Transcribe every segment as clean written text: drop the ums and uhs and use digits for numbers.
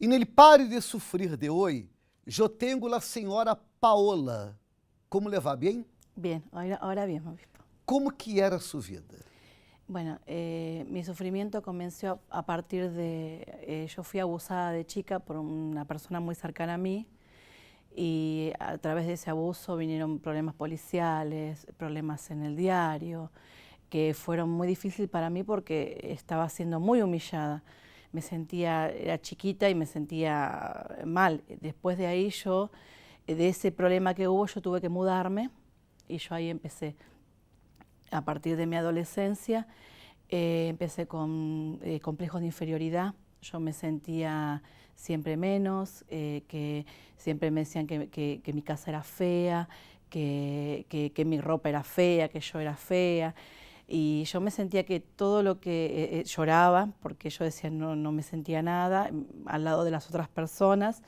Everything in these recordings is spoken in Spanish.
E nele Pare de Sufrir de hoje, eu tenho a senhora Paola. Como levar bem? Bien, ahora bien, obispo. Como que era a sua vida? Bueno, mi sufrimiento comenzó a partir de... yo fui abusada de chica por una persona muy cercana a mí y a través de ese abuso vinieron problemas policiales, problemas en el diario, que fueron muy difíciles para mí porque estaba siendo muy humillada. Me sentía, era chiquita y me sentía mal. Después de ahí de ese problema que hubo, yo tuve que mudarme y yo ahí empecé. A partir de mi adolescencia empecé con complejos de inferioridad. Yo me sentía siempre menos, que siempre me decían que mi casa era fea, que mi ropa era fea, que yo era fea. Y yo me sentía que todo lo que lloraba, porque yo decía no me sentía nada, al lado de las otras personas,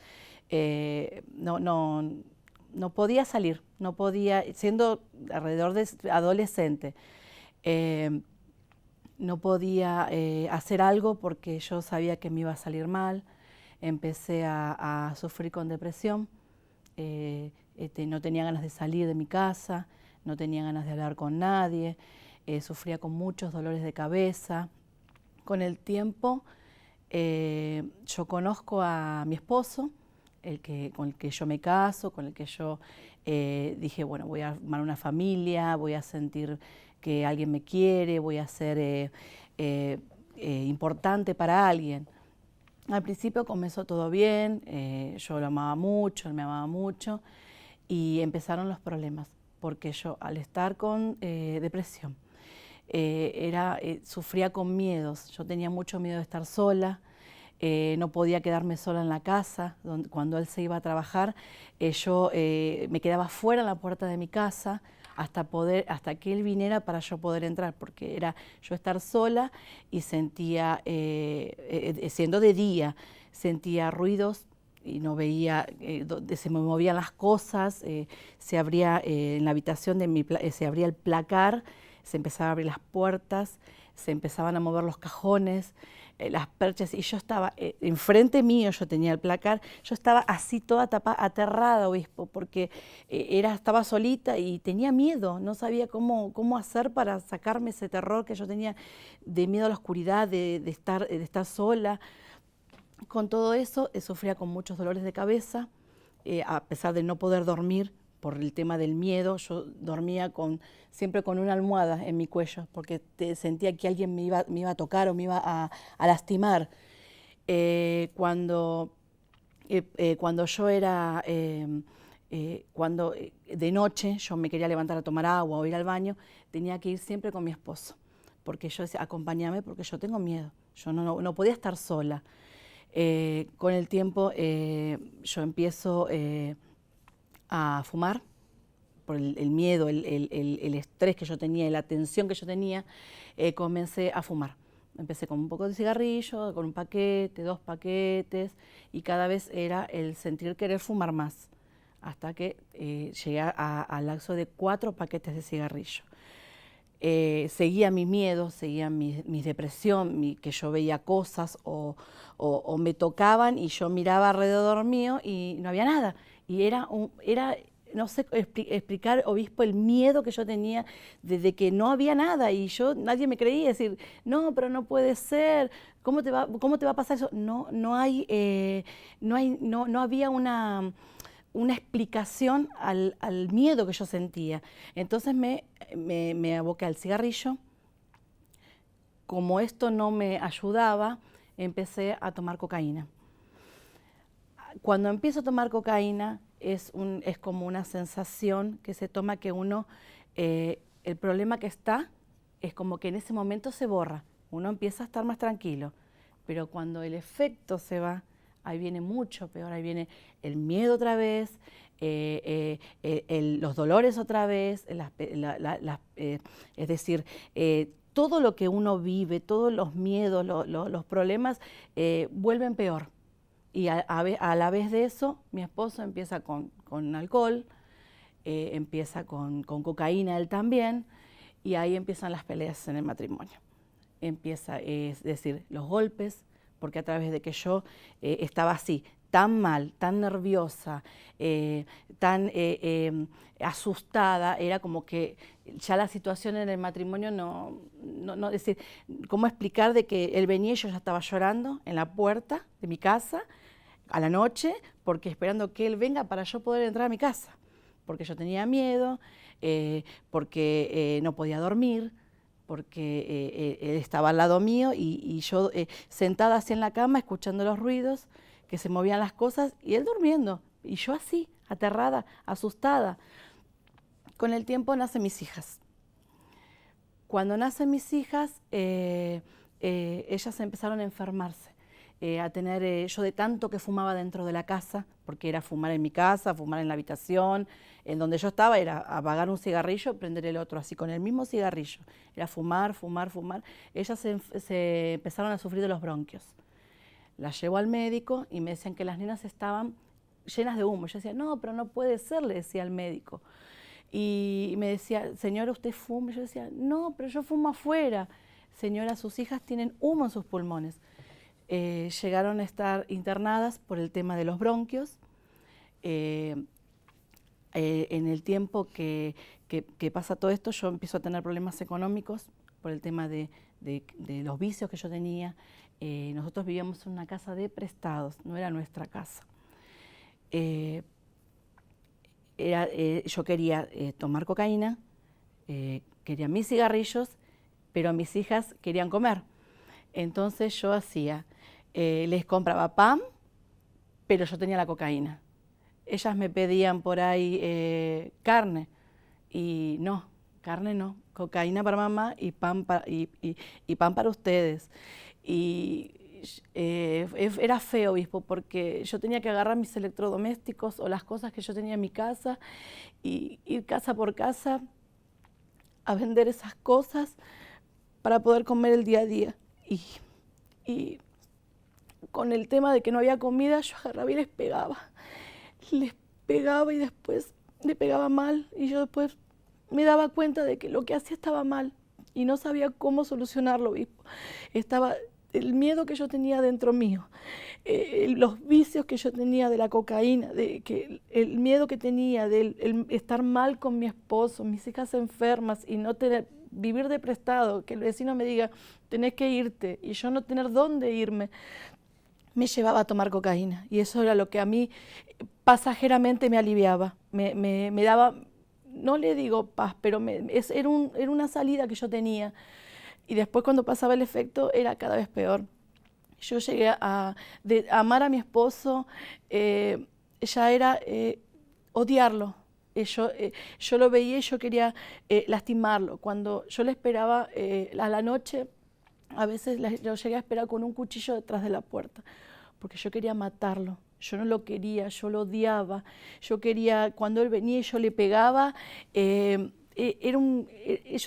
no podía salir, no podía, siendo alrededor de adolescente, no podía hacer algo porque yo sabía que me iba a salir mal. Empecé a sufrir con depresión, no tenía ganas de salir de mi casa, no tenía ganas de hablar con nadie, sufría con muchos dolores de cabeza. Con el tiempo yo conozco a mi esposo, con el que yo me caso, con el que yo dije, bueno, voy a armar una familia, voy a sentir que alguien me quiere, voy a ser importante para alguien. Al principio comenzó todo bien, yo lo amaba mucho, él me amaba mucho, y empezaron los problemas, porque yo al estar con depresión, sufría con miedos, yo tenía mucho miedo de estar sola, no podía quedarme sola en la casa, cuando él se iba a trabajar, yo me quedaba fuera en la puerta de mi casa hasta que él viniera para yo poder entrar, porque era yo estar sola y sentía, siendo de día, sentía ruidos y no veía donde se me movían las cosas, se abría en la habitación se abría el placar, se empezaban a abrir las puertas, se empezaban a mover los cajones, las perchas, y yo estaba enfrente mío, yo tenía el placar, yo estaba así toda aterrada, obispo, porque estaba solita y tenía miedo, no sabía cómo hacer para sacarme ese terror que yo tenía de miedo a la oscuridad, de estar sola. Con todo eso, sufría con muchos dolores de cabeza, a pesar de no poder dormir por el tema del miedo. Yo dormía siempre con una almohada en mi cuello, porque sentía que alguien me iba a tocar o me iba a lastimar. Cuando yo era, cuando de noche yo me quería levantar a tomar agua o ir al baño, tenía que ir siempre con mi esposo, porque yo decía, acompáñame porque yo tengo miedo, yo no podía estar sola. Con el tiempo yo empiezo a fumar por el miedo, el estrés que yo tenía y la tensión que yo tenía, comencé a fumar. Empecé con un poco de cigarrillo, con un paquete, 2 paquetes, y cada vez era el sentir querer fumar más, hasta que llegué al lapso de 4 paquetes de cigarrillo. Seguía mi miedo, seguía mi depresión, que yo veía cosas o me tocaban y yo miraba alrededor mío y no había nada. Y no sé explicar, obispo, el miedo que yo tenía desde que no había nada y nadie me creía, decir, no, pero no puede ser, ¿cómo te va a pasar eso? No había una explicación al miedo que yo sentía. Entonces me aboqué al cigarrillo. Como esto no me ayudaba, empecé a tomar cocaína. Cuando empiezo a tomar cocaína es como una sensación que se toma que el problema que está es como que en ese momento se borra, uno empieza a estar más tranquilo, pero cuando el efecto se va, ahí viene mucho peor, ahí viene el miedo otra vez, los dolores otra vez, es decir, todo lo que uno vive, todos los miedos, los problemas vuelven peor. Y a la vez de eso, mi esposo empieza con alcohol, empieza con cocaína él también, y ahí empiezan las peleas en el matrimonio. Empieza, es decir, los golpes, porque a través de que yo estaba así, tan mal, tan nerviosa, tan asustada, era como que ya la situación en el matrimonio es decir, ¿cómo explicar de que él venía y yo ya estaba llorando en la puerta de mi casa a la noche, porque esperando que él venga para yo poder entrar a mi casa? Porque yo tenía miedo, porque no podía dormir, porque él estaba al lado mío y yo sentada así en la cama escuchando los ruidos, que se movían las cosas y él durmiendo y yo así, aterrada, asustada. Con el tiempo nacen mis hijas. Cuando nacen mis hijas, ellas empezaron a enfermarse, a tener, yo de tanto que fumaba dentro de la casa, porque era fumar en mi casa, fumar en la habitación, en donde yo estaba era apagar un cigarrillo, prender el otro, así con el mismo cigarrillo, era fumar, fumar, fumar. Ellas se empezaron a sufrir de los bronquios. Las llevo al médico y me decían que las nenas estaban llenas de humo. Yo decía, no, pero no puede ser, le decía al médico. Y me decía, señora, ¿usted fuma? Yo decía, no, pero yo fumo afuera. Señora, sus hijas tienen humo en sus pulmones. Llegaron a estar internadas por el tema de los bronquios. En el tiempo que pasa todo esto, yo empiezo a tener problemas económicos por el tema de los vicios que yo tenía. Nosotros vivíamos en una casa de prestados, no era nuestra casa. Yo quería tomar cocaína, quería mis cigarrillos, pero mis hijas querían comer. Entonces yo hacía, les compraba pan, pero yo tenía la cocaína. Ellas me pedían por ahí carne, y no, carne no, cocaína para mamá y pan para ustedes. Y era feo, obispo, porque yo tenía que agarrar mis electrodomésticos o las cosas que yo tenía en mi casa y ir casa por casa a vender esas cosas para poder comer el día a día. Y con el tema de que no había comida, yo agarraba y les pegaba y después le pegaba mal y yo después me daba cuenta de que lo que hacía estaba mal y no sabía cómo solucionarlo, obispo. Estaba el miedo que yo tenía dentro mío, los vicios que yo tenía de la cocaína, el miedo que tenía de estar mal con mi esposo, mis hijas enfermas y no vivir de prestado, que el vecino me diga, tenés que irte, y yo no tener dónde irme, me llevaba a tomar cocaína. Y eso era lo que a mí pasajeramente me aliviaba, me daba, no le digo paz, pero era una salida que yo tenía. Y después cuando pasaba el efecto era cada vez peor. Yo llegué a amar a mi esposo, ya era odiarlo. Yo lo veía y yo quería lastimarlo. Cuando yo le esperaba a la noche, a veces yo llegué a esperar con un cuchillo detrás de la puerta, porque yo quería matarlo. Yo no lo quería, yo lo odiaba. Yo quería, cuando él venía y yo le pegaba, yo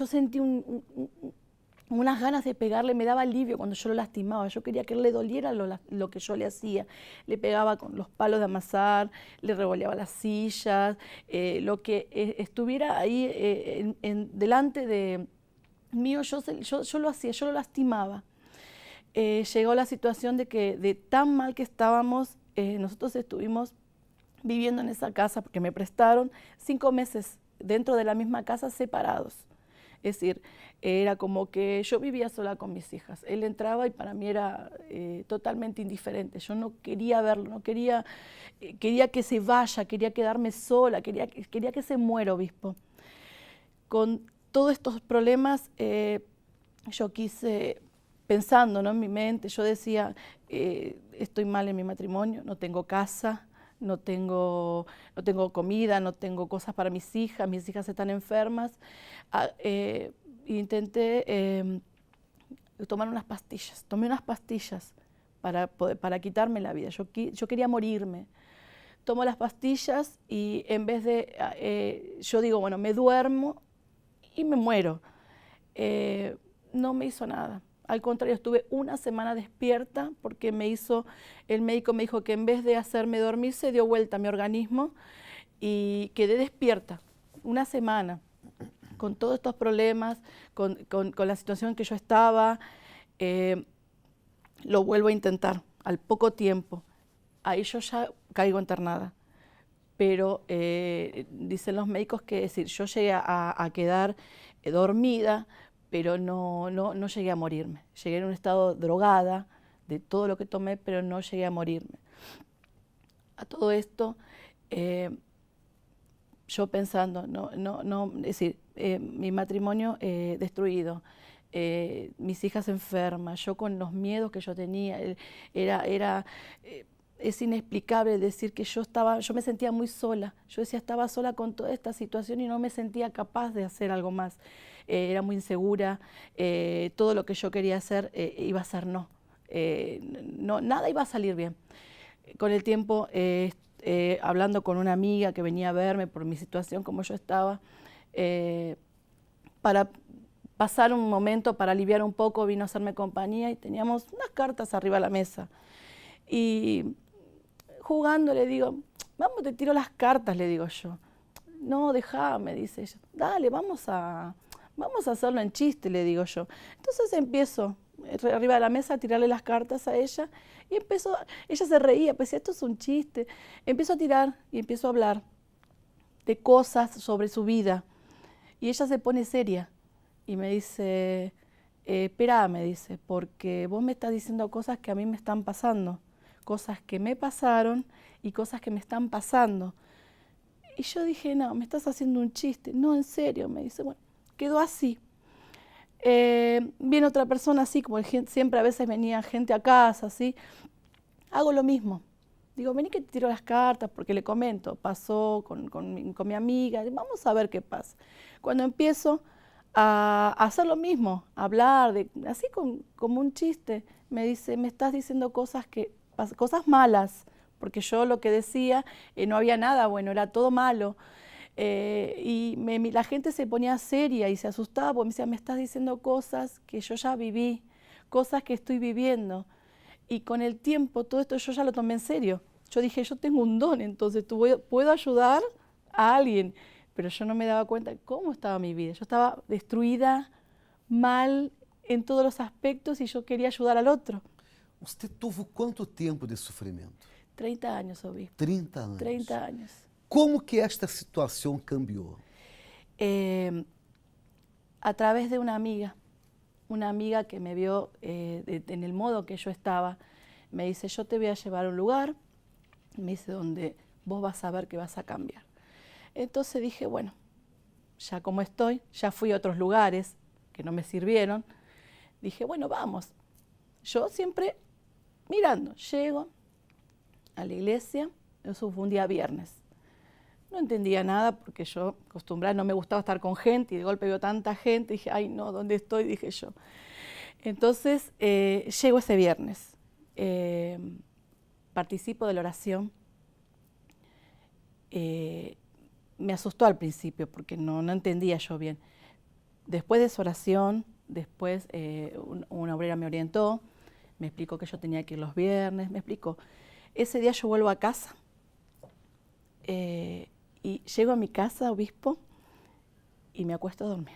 sentí unas ganas de pegarle, me daba alivio cuando yo lo lastimaba. Yo quería que él le doliera lo que yo le hacía. Le pegaba con los palos de amasar, le revoleaba las sillas, lo que estuviera ahí delante de mío, yo lo hacía, yo lo lastimaba. Llegó la situación de que de tan mal que estábamos, nosotros estuvimos viviendo en esa casa porque me prestaron 5 meses dentro de la misma casa separados. Es decir, era como que yo vivía sola con mis hijas. Él entraba y para mí era totalmente indiferente. Yo no quería verlo, no quería, quería que se vaya, quería quedarme sola, quería que se muera, obispo. Con todos estos problemas, yo quise, pensando, ¿no?, en mi mente, yo decía, estoy mal en mi matrimonio, no tengo casa, no tengo comida, no tengo cosas para mis hijas están enfermas. Intenté tomar unas pastillas, tomé unas pastillas para quitarme la vida. Yo quería morirme. Tomo las pastillas y en vez de, yo digo, bueno, me duermo y me muero. No me hizo nada. Al contrario, estuve una semana despierta porque el médico me dijo que en vez de hacerme dormir, se dio vuelta a mi organismo y quedé despierta una semana con todos estos problemas, con la situación en que yo estaba. lo vuelvo a intentar, al poco tiempo, ahí yo ya caigo internada. Pero dicen los médicos que, es decir, yo llegué a quedar dormida, pero no llegué a morirme. Llegué en un estado drogada de todo lo que tomé, pero no llegué a morirme. A todo esto, yo pensando, es decir, mi matrimonio destruido, mis hijas enfermas, yo con los miedos que yo tenía, es inexplicable decir que yo me sentía muy sola. Yo decía, estaba sola con toda esta situación y no me sentía capaz de hacer algo más. Era muy insegura, todo lo que yo quería hacer iba a ser no. Nada iba a salir bien. Con el tiempo, hablando con una amiga que venía a verme por mi situación, como yo estaba, para pasar un momento, para aliviar un poco, vino a hacerme compañía y teníamos unas cartas arriba de la mesa. Y jugando le digo, vamos, te tiro las cartas, le digo yo. No, déjame, dice ella. Dale, vamos a hacerlo en chiste, le digo yo. Entonces empiezo arriba de la mesa a tirarle las cartas a ella y ella se reía, pues esto es un chiste. Empiezo a tirar y empiezo a hablar de cosas sobre su vida y ella se pone seria y me dice, espera, me dice, porque vos me estás diciendo cosas que a mí me están pasando, cosas que me pasaron y cosas que me están pasando. Y yo dije, no, me estás haciendo un chiste. No, en serio, me dice. Bueno, quedó así. Viene otra persona así, como siempre a veces venía gente a casa, así. Hago lo mismo. Digo, vení que te tiro las cartas, porque le comento, pasó con mi amiga, vamos a ver qué pasa. Cuando empiezo a hacer lo mismo, a hablar, así como un chiste, me dice, me estás diciendo cosas malas, porque yo lo que decía no había nada bueno, era todo malo. Y la gente se ponía seria y se asustaba porque me decía, me estás diciendo cosas que yo ya viví, cosas que estoy viviendo. Y con el tiempo todo esto yo ya lo tomé en serio. Yo dije, yo tengo un don, entonces puedo ayudar a alguien. Pero yo no me daba cuenta de cómo estaba mi vida. Yo estaba destruida, mal en todos los aspectos y yo quería ayudar al otro. Usted tuvo quanto tempo de sofrimento? 30 años, obispo. 30 anos. 30 años. Como que esta situação cambiou? A través de una amiga que me vio en el modo que yo estaba, me dice, yo te voy a llevar a un lugar, me dice, donde vos vas a ver que vas a cambiar. Entonces dije, bueno, ya como estoy, ya fui a otros lugares que no me sirvieron, dije, bueno, vamos. Yo siempre mirando, llego a la iglesia, eso fue un día viernes. No entendía nada porque yo acostumbrada, no me gustaba estar con gente y de golpe veo tanta gente, dije, ay no, ¿dónde estoy? Dije yo. Entonces llego ese viernes, participo de la oración, me asustó al principio porque no entendía yo bien. Después de esa oración, después una obrera me orientó, me explicó que yo tenía que ir los viernes, me explicó. Ese día yo vuelvo a casa y llego a mi casa, obispo, y me acuesto a dormir,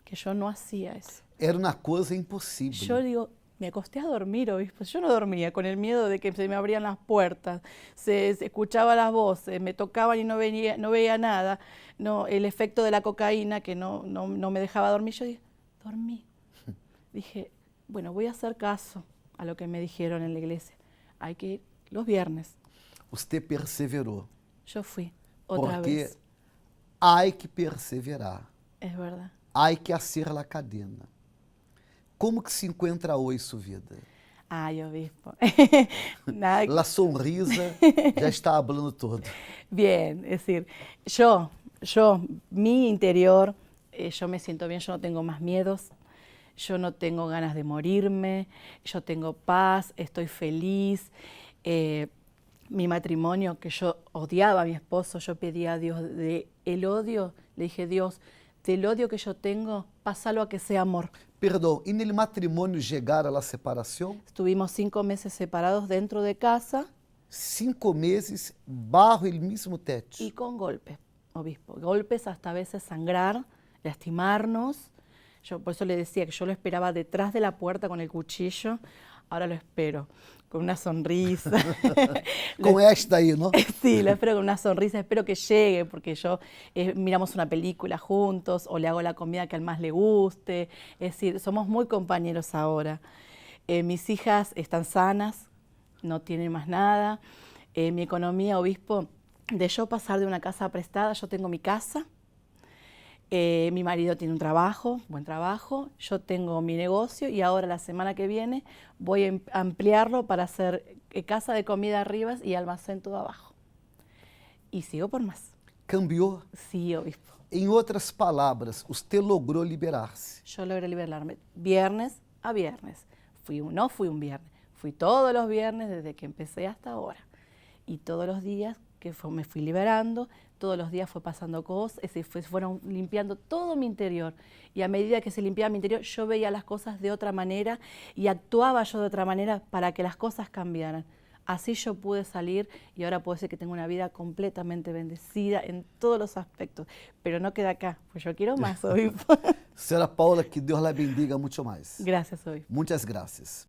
que yo no hacía eso. Era una cosa imposible. Yo digo, me acosté a dormir, obispo. Yo no dormía con el miedo de que se me abrían las puertas, se escuchaba las voces, me tocaban y no veía nada. No, el efecto de la cocaína que no me dejaba dormir. Yo dije, dormí. Dije, bueno, voy a hacer caso a lo que me dijeron en la iglesia. Hay que ir los viernes. Usted perseveró. Yo fui otra vez. Hay que perseverar. Es verdad. Hay que hacer la cadena. Como que se encuentra hoy su vida? Ay, obispo. La sonrisa ya está hablando todo. Bien, es decir, yo, mi interior, yo me siento bien, yo no tengo más miedos, yo no tengo ganas de morirme, yo tengo paz, estoy feliz. Mi matrimonio, que yo odiaba a mi esposo, yo pedía a Dios el odio, le dije, Dios, del odio que yo tengo, pásalo a que sea amor. Perdão, e no matrimônio chegaram a la separação? Estuvimos 5 meses separados dentro de casa. 5 meses bajo el mismo techo. Y con golpes, obispo. Golpes hasta a veces sangrar, lastimarnos. Yo por eso le decía que yo lo esperaba detrás de la puerta con el cuchillo ahora lo espero con una sonrisa. Com esta aí, não? Sí, lo espero con una sonrisa, espero que llegue, porque yo miramos una película juntos o le hago la comida que al más le guste. Es decir, somos muy compañeros ahora. Mis hijas están sanas, no tienen más nada. Mi economía, obispo, de yo pasar de una casa prestada, yo tengo mi casa. Mi marido tiene un trabajo, buen trabajo, yo tengo mi negocio y ahora la semana que viene voy a ampliarlo para hacer casa de comida arriba y almacén todo abajo. Y sigo por más. Cambiou. Sí, obispo. Em outras palavras, usted logrou liberar-se. Yo logré liberarme viernes a viernes. No fui un viernes, fui todos los viernes desde que empecé hasta ahora. Y todos los días me fui liberando, todos los días fue pasando cosas, fueron limpiando todo mi interior. Y a medida que se limpiaba mi interior, yo veía las cosas de otra manera y actuaba yo de otra manera para que las cosas cambiaran. Así yo pude salir y ahora puedo decir que tengo una vida completamente bendecida en todos los aspectos. Pero no queda acá, pues yo quiero más, obispo. Senhora Paola, que Deus la bendiga muito mais. Gracias, obispo. Muitas graças.